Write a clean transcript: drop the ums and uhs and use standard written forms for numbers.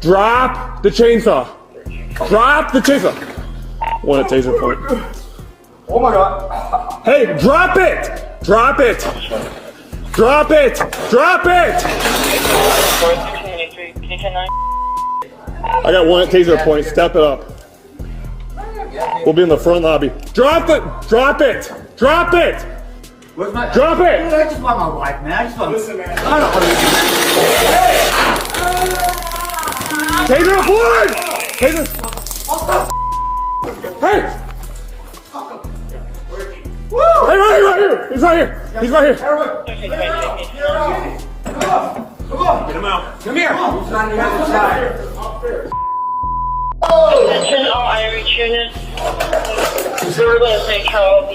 Drop the chainsaw. Drop the chainsaw. One at taser point. Oh my god. Hey, drop it! Drop it! Drop it! Drop it! I got one at taser point. Step it up. We'll be in the front lobby. Drop it! Drop it! Drop it! Where's my... Drop Dude, it! I just want my wife, man. I just want... Listen, man. I don't want to Taser point! Taser! Hey! Hey, right here! He's right here! He's right here! Get him out. Come here. He's on the other side. Attention all Irish units. We're going to St. Charles.